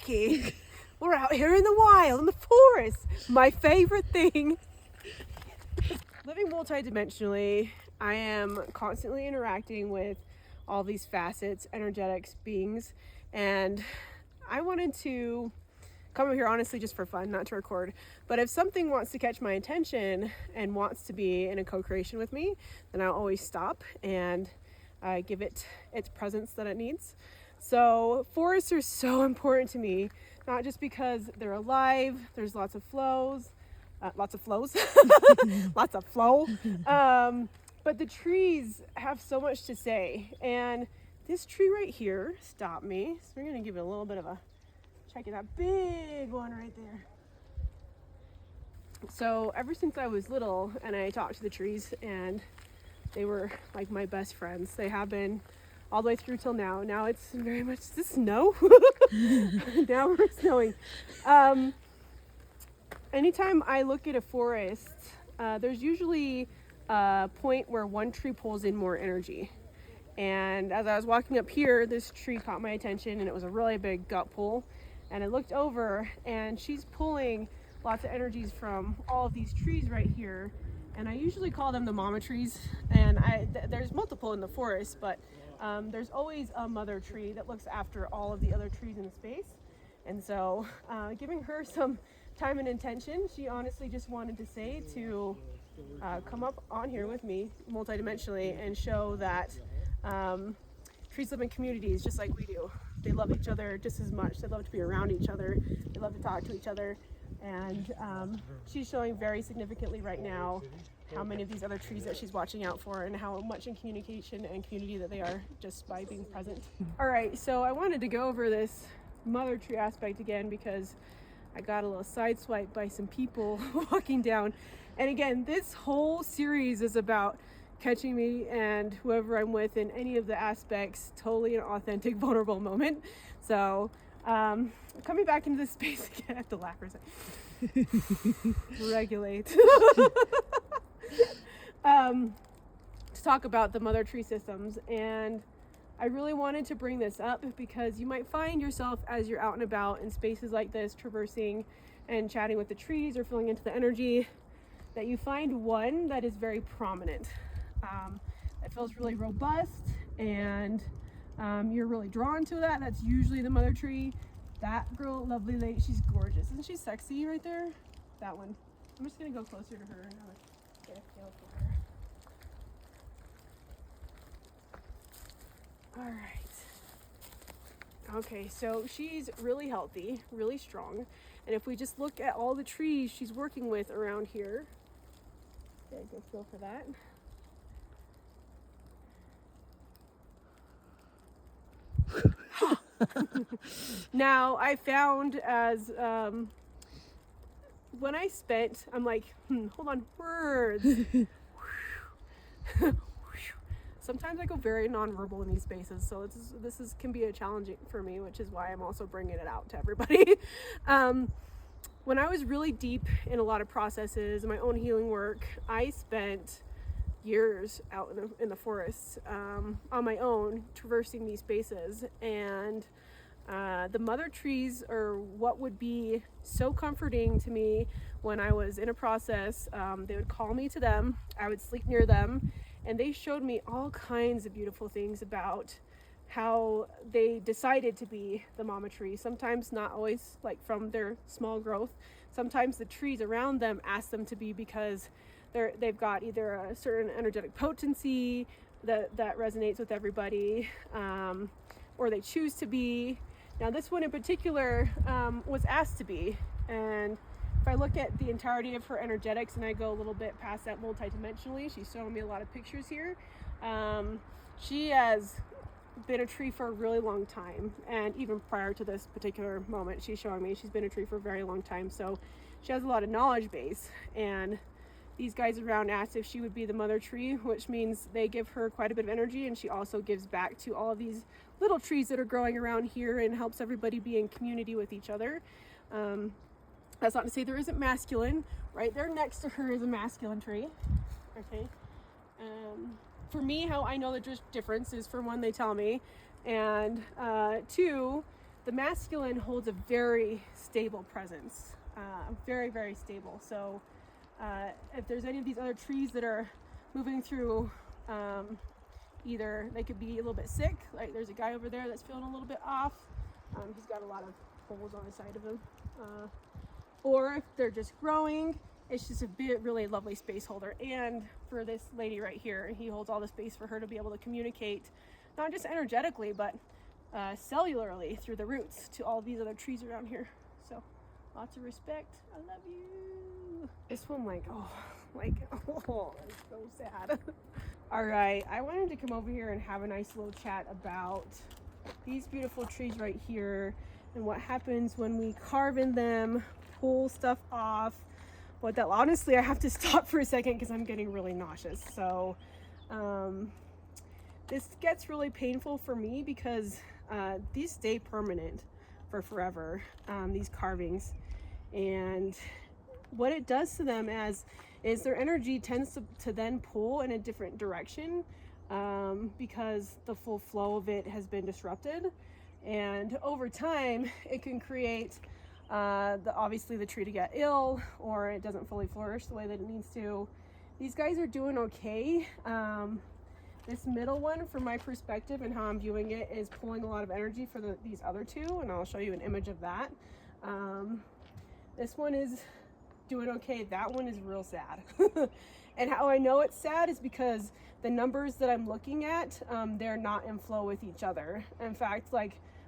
walking. We're out here in the wild, in the forest. My favorite thing. Living multidimensionally, I am constantly interacting with all these facets, energetics, beings, and I wanted to come over here honestly just for fun, not to record. But if something wants to catch my attention and wants to be in a co-creation with me, then I'll always stop and give it its presence that it needs. So forests are so important to me, not just because they're alive, there's lots of flows, lots of flow, but the trees have so much to say. And this tree right here stopped me, so we're gonna give it a little bit of a check. That big one right there. So ever since I was little and I talked to the trees, and they were like my best friends. They have been all the way through till now. Now it's very much, is this snow? Now we're snowing. Anytime I look at a forest, there's usually a point where one tree pulls in more energy. And as I was walking up here, this tree caught my attention, and it was a really big gut pull. And I looked over, and she's pulling lots of energies from all of these trees right here. And I usually call them the mama trees. And there's multiple in the forest, but there's always a mother tree that looks after all of the other trees in the space. And so giving her some time and attention, she honestly just wanted to say to come up on here with me multidimensionally and show that trees live in communities just like we do. They love each other just as much. They love to be around each other. They love to talk to each other. And she's showing very significantly right now how many of these other trees that she's watching out for, and how much in communication and community that they are just by being present. All right, so I wanted to go over this mother tree aspect again because I got a little sideswiped by some people walking down. And again, this whole series is about catching me and whoever I'm with in any of the aspects, totally an authentic, vulnerable moment. So coming back into this space again, I have to laugh for a second. Regulate. To talk about the mother tree systems. And I really wanted to bring this up because you might find yourself as you're out and about in spaces like this, traversing and chatting with the trees or feeling into the energy, that you find one that is very prominent. That feels really robust, and you're really drawn to that. That's usually the mother tree. That girl, lovely lady, she's gorgeous. Isn't she sexy right there? That one. I'm just gonna go closer to her and get a feel for her. All right. Okay, so she's really healthy, really strong. And if we just look at all the trees she's working with around here, get a good feel for that. Now I found as when I spent, I'm like, hold on, words. Sometimes I go very nonverbal in these spaces, so this can be a challenging for me, which is why I'm also bringing it out to everybody. When I was really deep in a lot of processes and my own healing work, I spent years out in the forests on my own, traversing these spaces. And the mother trees are what would be so comforting to me when I was in a process. They would call me to them, I would sleep near them, and they showed me all kinds of beautiful things about how they decided to be the mama tree. Sometimes not always like from their small growth. Sometimes the trees around them ask them to be because they've got either a certain energetic potency that resonates with everybody, or they choose to be. Now this one in particular was asked to be, and if I look at the entirety of her energetics and I go a little bit past that multidimensionally, she's showing me a lot of pictures here. She has been a tree for a really long time, and even prior to this particular moment, she's showing me she's been a tree for a very long time. So she has a lot of knowledge base, and these guys around asked if she would be the mother tree, which means they give her quite a bit of energy, and she also gives back to all of these little trees that are growing around here and helps everybody be in community with each other. That's not to say there isn't masculine. Right there next to her is a masculine tree. Okay. For me, how I know the difference is, for one, they tell me, and two, the masculine holds a very stable presence, very, very stable. So if there's any of these other trees that are moving through, either they could be a little bit sick, like there's a guy over there that's feeling a little bit off. He's got a lot of holes on the side of him. Or if they're just growing, it's just a really lovely space holder. And for this lady right here, he holds all the space for her to be able to communicate, not just energetically, but cellularly through the roots to all these other trees around here. So lots of respect. I love you. This one, it's so sad. All right, I wanted to come over here and have a nice little chat about these beautiful trees right here and what happens when we carve in them, pull stuff off. Honestly, I have to stop for a second because I'm getting really nauseous. So this gets really painful for me because these stay permanent for forever, these carvings. And what it does to them is their energy tends to then pull in a different direction because the full flow of it has been disrupted. And over time, it can create obviously the tree to get ill, or it doesn't fully flourish the way that it needs to. These guys are doing okay. This middle one, from my perspective and how I'm viewing it, is pulling a lot of energy for these other two, and I'll show you an image of that. This one is doing okay. That one is real sad. And how I know it's sad is because the numbers that I'm looking at, they're not in flow with each other. In fact,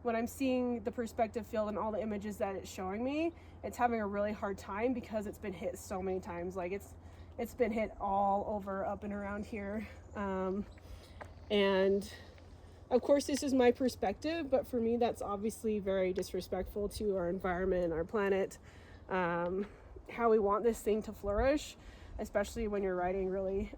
when I'm seeing the perspective field and all the images that it's showing me, it's having a really hard time because it's been hit so many times. It's been hit all over, up and around here. And of course, this is my perspective, but for me, that's obviously very disrespectful to our environment, our planet, how we want this thing to flourish, especially when you're writing really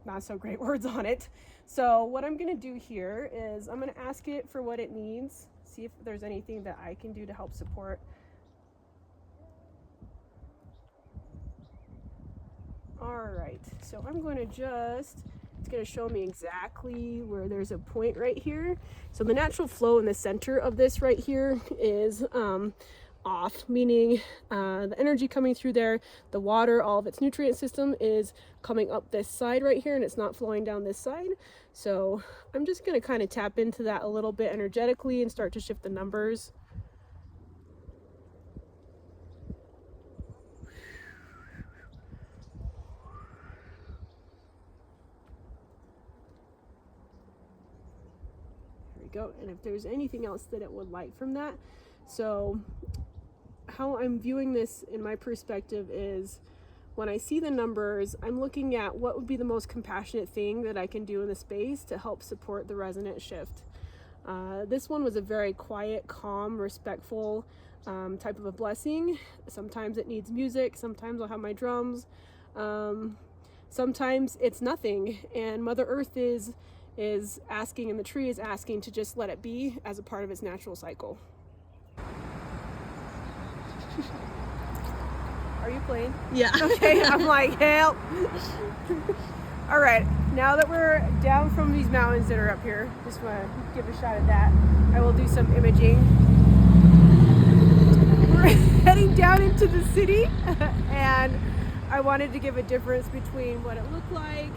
not so great words on it. So what I'm gonna do here is I'm gonna ask it for what it needs, see if there's anything that I can do to help support. All right, so I'm going to it's going to show me exactly where there's a point right here. So the natural flow in the center of this right here is off, meaning the energy coming through there, the water, all of its nutrient system is coming up this side right here, and it's not flowing down this side. So I'm just going to kind of tap into that a little bit energetically and start to shift the numbers. Go, and if there's anything else that it would like from that. So how I'm viewing this in my perspective is, when I see the numbers, I'm looking at what would be the most compassionate thing that I can do in the space to help support the resonant shift. This one was a very quiet, calm, respectful type of a blessing. Sometimes it needs music, sometimes I'll have my drums, sometimes it's nothing, and Mother Earth is asking, and the tree is asking to just let it be as a part of its natural cycle. Are you playing? Yeah. Okay, I'm like, help. All right, now that we're down from these mountains that are up here, just want to give a shot at that. I will do some imaging. We're heading down into the city, and I wanted to give a difference between what it looked like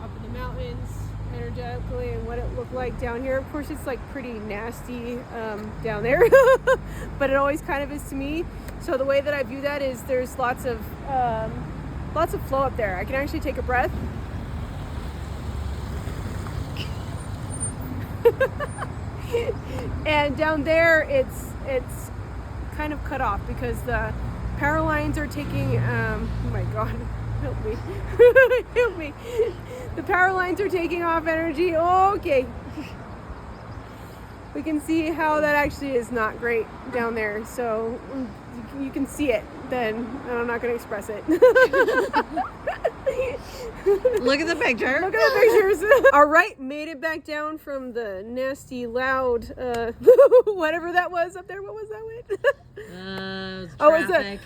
up in the mountains energetically and what it looked like down here. Of course, it's pretty nasty down there, but it always kind of is to me. So the way that I view that is there's lots of flow up there. I can actually take a breath. And down there it's kind of cut off because the power lines are taking oh my god, help me. Help me. The power lines are taking off energy. Okay. We can see how that actually is not great down there. So you can see it, then I'm not going to express it. Look at the picture. Look at the pictures. All right, made it back down from the nasty, loud, whatever that was up there. What was that with? Traffic.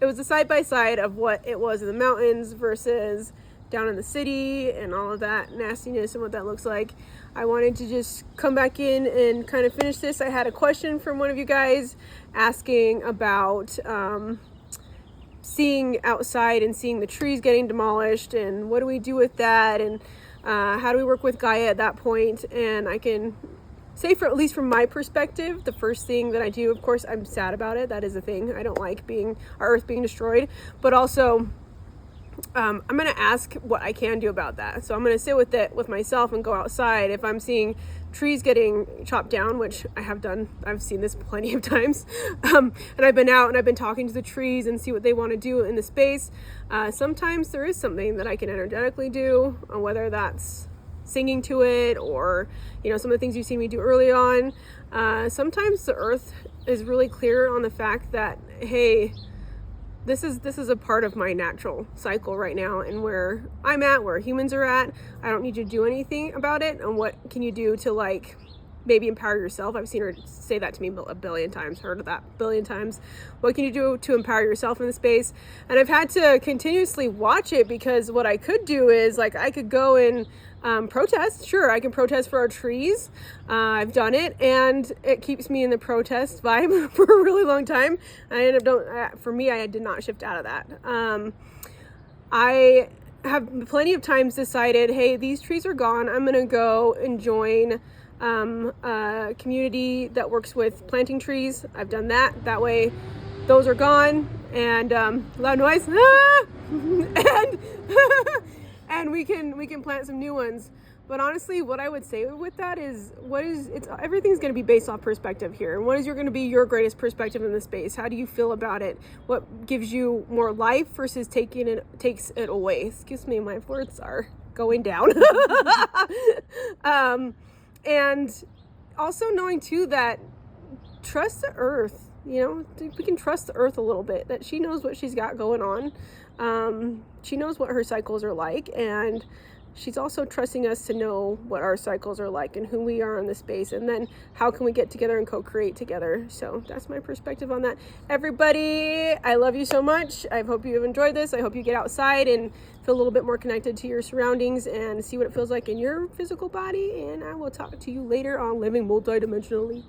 It was the side by side of what it was in the mountains versus down in the city and all of that nastiness and what that looks like, I wanted to just come back in and kind of finish this. I had a question from one of you guys asking about seeing outside and seeing the trees getting demolished, and what do we do with that, and how do we work with Gaia at that point. And I can say, for at least from my perspective, the first thing that I do, of course, I'm sad about it. That is a thing. I don't like our earth being destroyed, but also I'm going to ask what I can do about that. So I'm going to sit with it with myself and go outside. If I'm seeing trees getting chopped down, which I have done, I've seen this plenty of times, and I've been out and I've been talking to the trees and see what they want to do in the space. Sometimes there is something that I can energetically do, whether that's singing to it or, some of the things you've seen me do early on. Sometimes the earth is really clear on the fact that, hey, this is a part of my natural cycle right now, and where I'm at, where humans are at, I don't need you to do anything about it. And what can you do to maybe empower yourself? I've seen her say that to me a billion times, heard of that a billion times. What can you do to empower yourself in the space? And I've had to continuously watch it, because what I could do is I could go and protest. Sure, I can protest for our trees. I've done it, and it keeps me in the protest vibe for a really long time. I did not shift out of that. I have plenty of times decided, hey, these trees are gone. I'm gonna go and join a community that works with planting trees. I've done that. That way, those are gone, and loud noise, and and we can plant some new ones. But honestly, what I would say with that is, everything's going to be based off perspective here. And what is going to be your greatest perspective in the space? How do you feel about it? What gives you more life versus takes it away? Excuse me, my words are going down. And also knowing too that trust the earth. We can trust the earth a little bit, that she knows what she's got going on. She knows what her cycles are like, and she's also trusting us to know what our cycles are like and who we are in the space, and then how can we get together and co-create together. So that's my perspective on that. Everybody, I love you so much. I hope you have enjoyed this. I hope you get outside and feel a little bit more connected to your surroundings and see what it feels like in your physical body. And I will talk to you later on Living Multidimensionally.